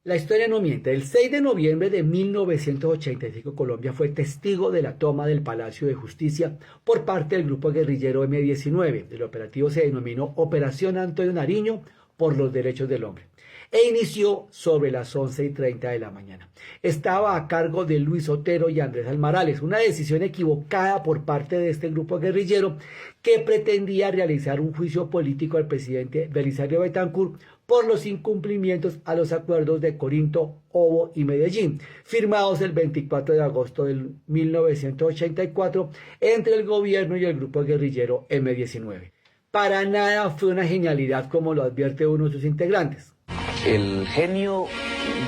La historia no miente. El 6 de noviembre de 1985, Colombia fue testigo de la toma del Palacio de Justicia por parte del grupo guerrillero M-19. El operativo se denominó Operación Antonio Nariño por los Derechos del Hombre e inició sobre las 11:30 de la mañana. Estaba a cargo de Luis Otero y Andrés Almarales, una decisión equivocada por parte de este grupo guerrillero que pretendía realizar un juicio político al presidente Belisario Betancur por los incumplimientos a los acuerdos de Corinto, Obo y Medellín, firmados el 24 de agosto de 1984 entre el gobierno y el grupo guerrillero M-19. Para nada fue una genialidad como lo advierte uno de sus integrantes. El genio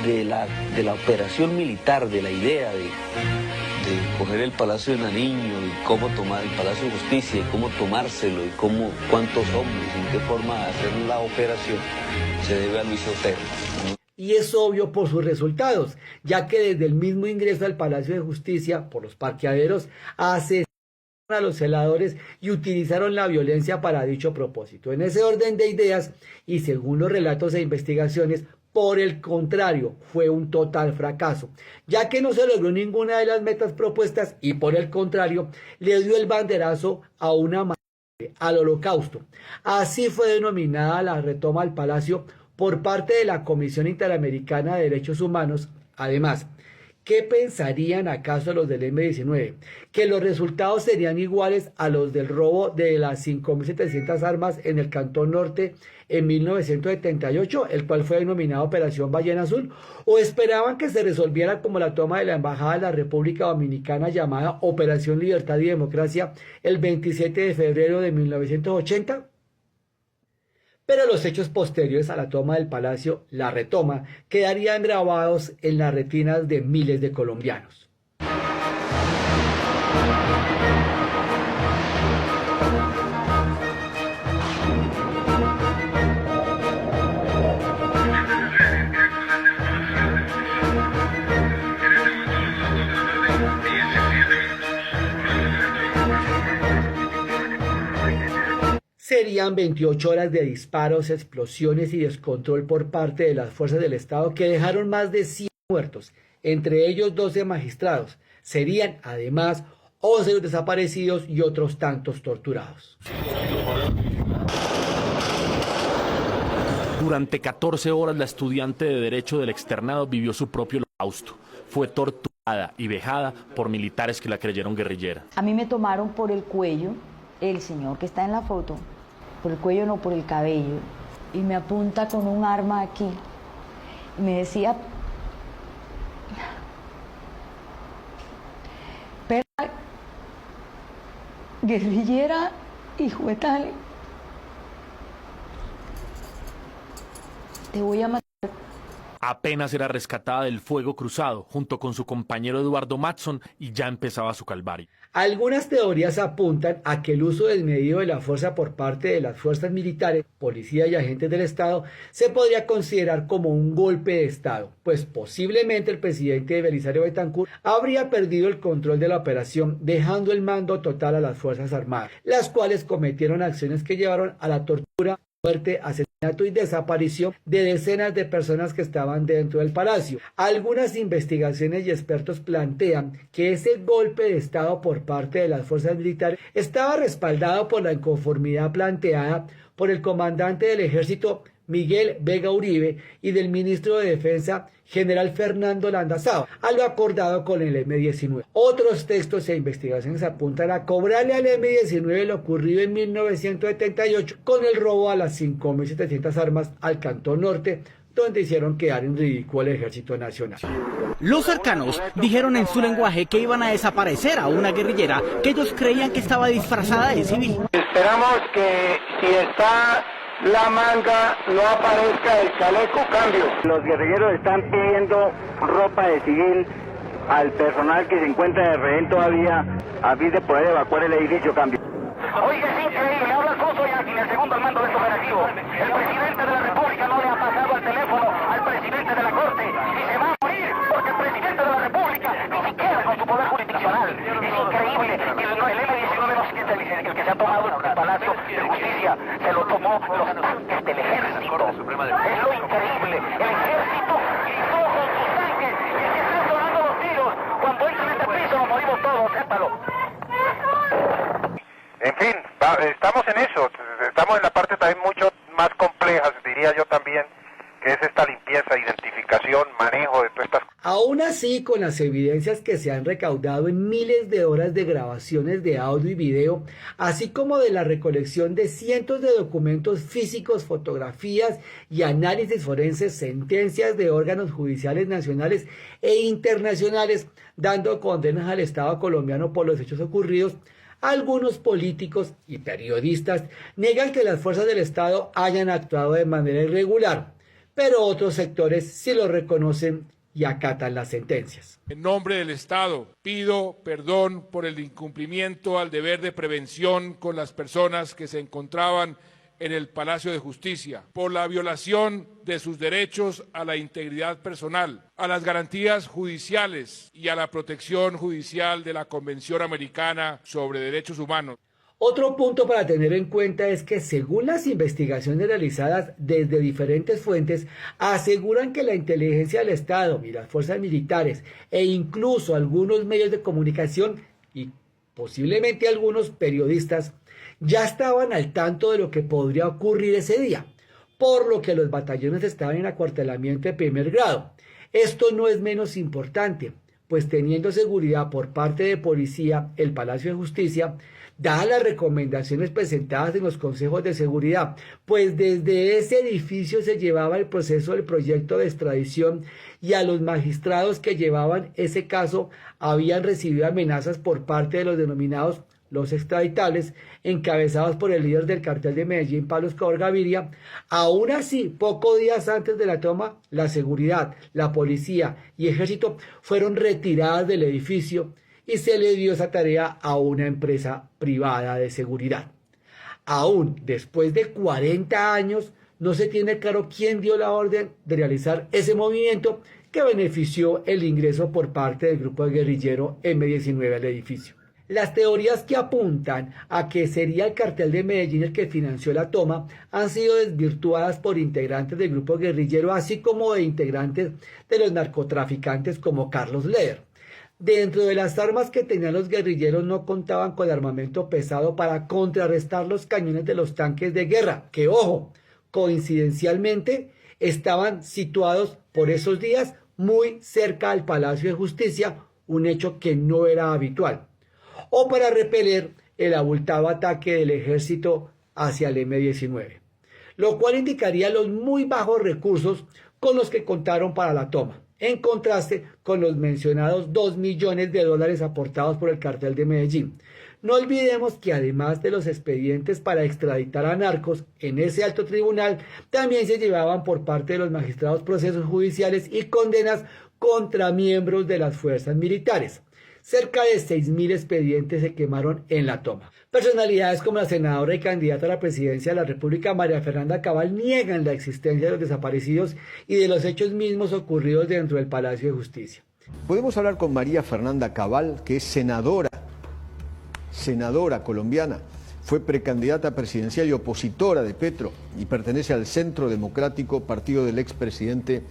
de la operación militar, de la idea de coger el Palacio de Nariño y cómo tomar el Palacio de Justicia y cómo tomárselo y cuántos hombres, en qué forma hacer la operación, se debe a Luis Otero. Y es obvio por sus resultados, ya que desde el mismo ingreso al Palacio de Justicia, por los parqueaderos, asesinaron a los celadores y utilizaron la violencia para dicho propósito. En ese orden de ideas, y según los relatos e investigaciones, por el contrario, fue un total fracaso, ya que no se logró ninguna de las metas propuestas y por el contrario, le dio el banderazo a una masacre, al Holocausto. Así fue denominada la retoma al Palacio por parte de la Comisión Interamericana de Derechos Humanos. Además, ¿qué pensarían acaso los del M-19? Que los resultados serían iguales a los del robo de las 5.700 armas en el Cantón Norte en 1978, el cual fue denominado Operación Ballena Azul, o esperaban que se resolviera como la toma de la Embajada de la República Dominicana llamada Operación Libertad y Democracia el 27 de febrero de 1980. Pero los hechos posteriores a la toma del palacio, la retoma, quedarían grabados en las retinas de miles de colombianos. Serían 28 horas de disparos, explosiones y descontrol por parte de las fuerzas del Estado que dejaron más de 100 muertos, entre ellos 12 magistrados. Serían además 11 desaparecidos y otros tantos torturados. Durante 14 horas la estudiante de Derecho del externado vivió su propio holocausto. Fue torturada y vejada por militares que la creyeron guerrillera. A mí me tomaron por el cuello, el señor que está en la foto, por el cuello no, por el cabello, y me apunta con un arma aquí. Y me decía, perra guerrillera, hijo de tal, te voy a matar. Apenas era rescatada del fuego cruzado junto con su compañero Eduardo Matson y ya empezaba su calvario. Algunas teorías apuntan a que el uso desmedido de la fuerza por parte de las fuerzas militares, policía y agentes del Estado se podría considerar como un golpe de Estado, pues posiblemente el presidente Belisario Betancur habría perdido el control de la operación, dejando el mando total a las Fuerzas Armadas, las cuales cometieron acciones que llevaron a la tortura, muerte, asesinato y desaparición de decenas de personas que estaban dentro del palacio. Algunas investigaciones y expertos plantean que ese golpe de Estado por parte de las fuerzas militares estaba respaldado por la inconformidad planteada por el comandante del ejército Miguel Vega Uribe y del ministro de Defensa general Fernando Landazaba, a lo acordado con el M-19. Otros textos e investigaciones apuntan a cobrarle al M-19 lo ocurrido en 1978 con el robo a las 5.700 armas al Cantón Norte, donde hicieron quedar en ridículo al Ejército Nacional. Los cercanos dijeron en su lenguaje que iban a desaparecer a una guerrillera que ellos creían que estaba disfrazada de civil. Esperamos que si está la manga no aparezca el chaleco, cambio. Los guerrilleros están pidiendo ropa de civil al personal que se encuentra de rehén todavía a fin de poder evacuar el edificio, cambio. Oiga, es increíble, habla Alfonso Yaqui, el segundo al mando de este operativo. El presidente de la República no le ha pasado el teléfono al presidente de la Corte y se va a morir porque el presidente de la República ni siquiera con su poder jurisdiccional. Es increíble, el M-19 no es el que se ha tomado el Palacio de Justicia, se lo tomó los tanques del ejército. Es lo increíble, el ejército hizo fin, estamos en eso, estamos en la parte también mucho más compleja, diría yo también, que es esta limpieza, identificación, manejo de todas estas cosas. Aún así, con las evidencias que se han recaudado en miles de horas de grabaciones de audio y video, así como de la recolección de cientos de documentos físicos, fotografías y análisis forenses, sentencias de órganos judiciales nacionales e internacionales, dando condenas al Estado colombiano por los hechos ocurridos, algunos políticos y periodistas niegan que las fuerzas del Estado hayan actuado de manera irregular, pero otros sectores sí lo reconocen y acatan las sentencias. En nombre del Estado, pido perdón por el incumplimiento al deber de prevención con las personas que se encontraban en el Palacio de Justicia, por la violación de sus derechos a la integridad personal, a las garantías judiciales y a la protección judicial de la Convención Americana sobre Derechos Humanos. Otro punto para tener en cuenta es que según las investigaciones realizadas desde diferentes fuentes, aseguran que la inteligencia del Estado y las fuerzas militares e incluso algunos medios de comunicación y posiblemente algunos periodistas ya estaban al tanto de lo que podría ocurrir ese día, por lo que los batallones estaban en acuartelamiento de primer grado. Esto no es menos importante, pues teniendo seguridad por parte de policía, el Palacio de Justicia, dadas las recomendaciones presentadas en los consejos de seguridad, pues desde ese edificio se llevaba el proceso del proyecto de extradición y a los magistrados que llevaban ese caso habían recibido amenazas por parte de los denominados los extraditables, encabezados por el líder del cartel de Medellín, Pablo Escobar Gaviria. Aún así, pocos días antes de la toma, la seguridad, la policía y ejército fueron retiradas del edificio y se le dio esa tarea a una empresa privada de seguridad. Aún después de 40 años, no se tiene claro quién dio la orden de realizar ese movimiento que benefició el ingreso por parte del grupo guerrillero M-19 al edificio. Las teorías que apuntan a que sería el cartel de Medellín el que financió la toma han sido desvirtuadas por integrantes del grupo guerrillero, así como de integrantes de los narcotraficantes como Carlos Leder. Dentro de las armas que tenían los guerrilleros no contaban con armamento pesado para contrarrestar los cañones de los tanques de guerra, que, ojo, coincidencialmente estaban situados por esos días muy cerca al Palacio de Justicia, un hecho que no era habitual, o para repeler el abultado ataque del ejército hacia el M-19, lo cual indicaría los muy bajos recursos con los que contaron para la toma, en contraste con los mencionados $2 millones aportados por el cartel de Medellín. No olvidemos que además de los expedientes para extraditar a narcos en ese alto tribunal, también se llevaban por parte de los magistrados procesos judiciales y condenas contra miembros de las fuerzas militares. Cerca de 6.000 expedientes se quemaron en la toma. Personalidades como la senadora y candidata a la presidencia de la República, María Fernanda Cabal, niegan la existencia de los desaparecidos y de los hechos mismos ocurridos dentro del Palacio de Justicia. Podemos hablar con María Fernanda Cabal, que es senadora colombiana. Fue precandidata presidencial y opositora de Petro y pertenece al Centro Democrático, partido del expresidente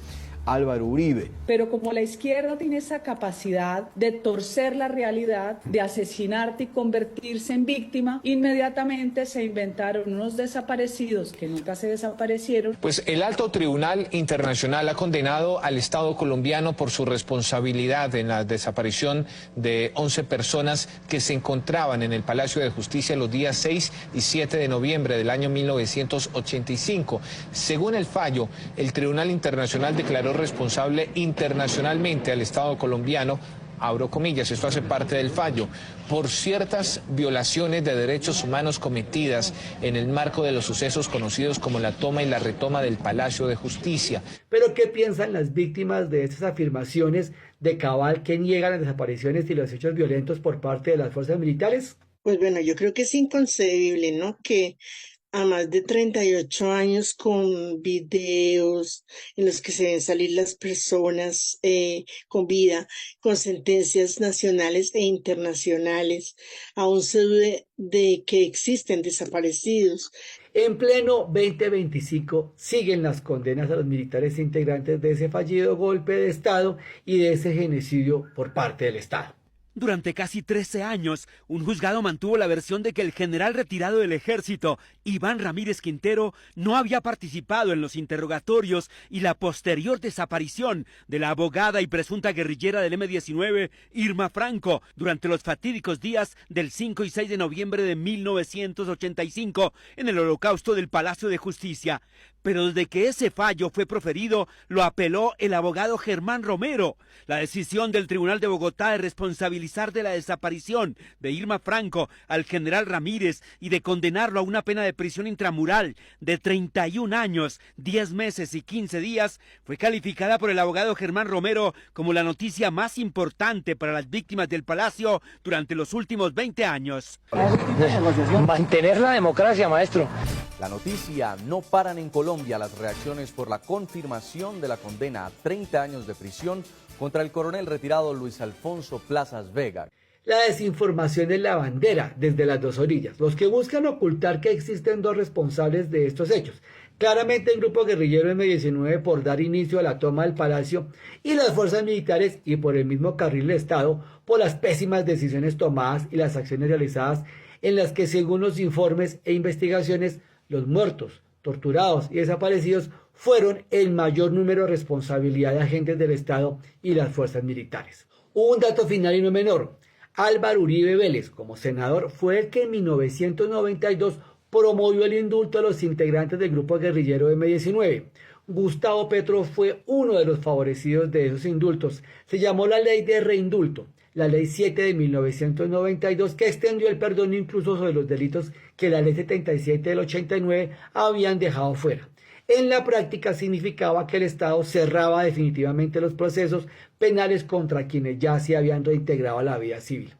Álvaro Uribe. Pero como la izquierda tiene esa capacidad de torcer la realidad, de asesinarte y convertirse en víctima, inmediatamente se inventaron unos desaparecidos que nunca se desaparecieron. Pues el Alto Tribunal Internacional ha condenado al Estado colombiano por su responsabilidad en la desaparición de 11 personas que se encontraban en el Palacio de Justicia los días 6 y 7 de noviembre del año 1985. Según el fallo, el Tribunal Internacional declaró responsable internacionalmente al Estado colombiano, abro comillas, esto hace parte del fallo, por ciertas violaciones de derechos humanos cometidas en el marco de los sucesos conocidos como la toma y la retoma del Palacio de Justicia. ¿Pero qué piensan las víctimas de estas afirmaciones de Cabal, que niegan las desapariciones y los hechos violentos por parte de las fuerzas militares? Pues bueno, yo creo que es inconcebible, ¿no?, que a más de 38 años con videos en los que se ven salir las personas con vida, con sentencias nacionales e internacionales, aún se dude de que existen desaparecidos. En pleno 2025 siguen las condenas a los militares integrantes de ese fallido golpe de Estado y de ese genocidio por parte del Estado. Durante casi 13 años, un juzgado mantuvo la versión de que el general retirado del ejército, Iván Ramírez Quintero, no había participado en los interrogatorios y la posterior desaparición de la abogada y presunta guerrillera del M-19, Irma Franco, durante los fatídicos días del 5 y 6 de noviembre de 1985 en el Holocausto del Palacio de Justicia. Pero desde que ese fallo fue proferido, lo apeló el abogado Germán Romero. La decisión del Tribunal de Bogotá de responsabilizar de la desaparición de Irma Franco al general Ramírez y de condenarlo a una pena de prisión intramural de 31 años, 10 meses y 15 días, fue calificada por el abogado Germán Romero como la noticia más importante para las víctimas del Palacio durante los últimos 20 años. Mantener la democracia, maestro. La noticia: no paran en Colombia las reacciones por la confirmación de la condena a 30 años de prisión contra el coronel retirado Luis Alfonso Plazas Vega. La desinformación es la bandera desde las dos orillas, los que buscan ocultar que existen dos responsables de estos hechos. Claramente el grupo guerrillero M-19 por dar inicio a la toma del Palacio y las fuerzas militares, y por el mismo carril del Estado por las pésimas decisiones tomadas y las acciones realizadas, en las que, según los informes e investigaciones, los muertos, torturados y desaparecidos fueron el mayor número de responsabilidad de agentes del Estado y las fuerzas militares. Un dato final y no menor: Álvaro Uribe Vélez, como senador, fue el que en 1992 promovió el indulto a los integrantes del grupo guerrillero M-19. Gustavo Petro fue uno de los favorecidos de esos indultos. Se llamó la Ley de Reindulto, la Ley 7 de 1992, que extendió el perdón incluso sobre los delitos que la Ley 77 del 89 habían dejado fuera. En la práctica significaba que el Estado cerraba definitivamente los procesos penales contra quienes ya se habían reintegrado a la vida civil.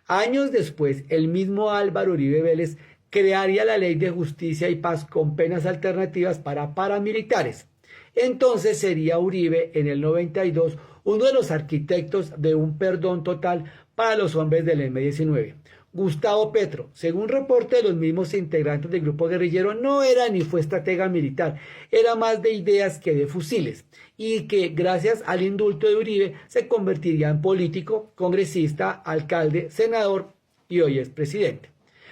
Años después, el mismo Álvaro Uribe Vélez crearía la Ley de Justicia y Paz con penas alternativas para paramilitares. Entonces sería Uribe, en el 92, uno de los arquitectos de un perdón total para los hombres del M-19. Gustavo Petro, según reporte de los mismos integrantes del grupo guerrillero, no era ni fue estratega militar, era más de ideas que de fusiles, y que gracias al indulto de Uribe se convertiría en político, congresista, alcalde, senador y hoy es presidente.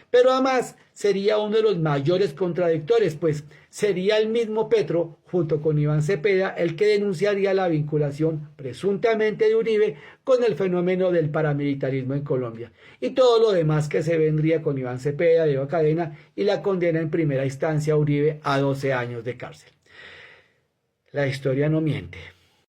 Pero además sería uno de los mayores contradictores, pues sería el mismo Petro, junto con Iván Cepeda, el que denunciaría la vinculación presuntamente de Uribe con el fenómeno del paramilitarismo en Colombia, y todo lo demás que se vendría con Iván Cepeda, Diego Cadena, y la condena en primera instancia a Uribe a 12 años de cárcel. La historia no miente.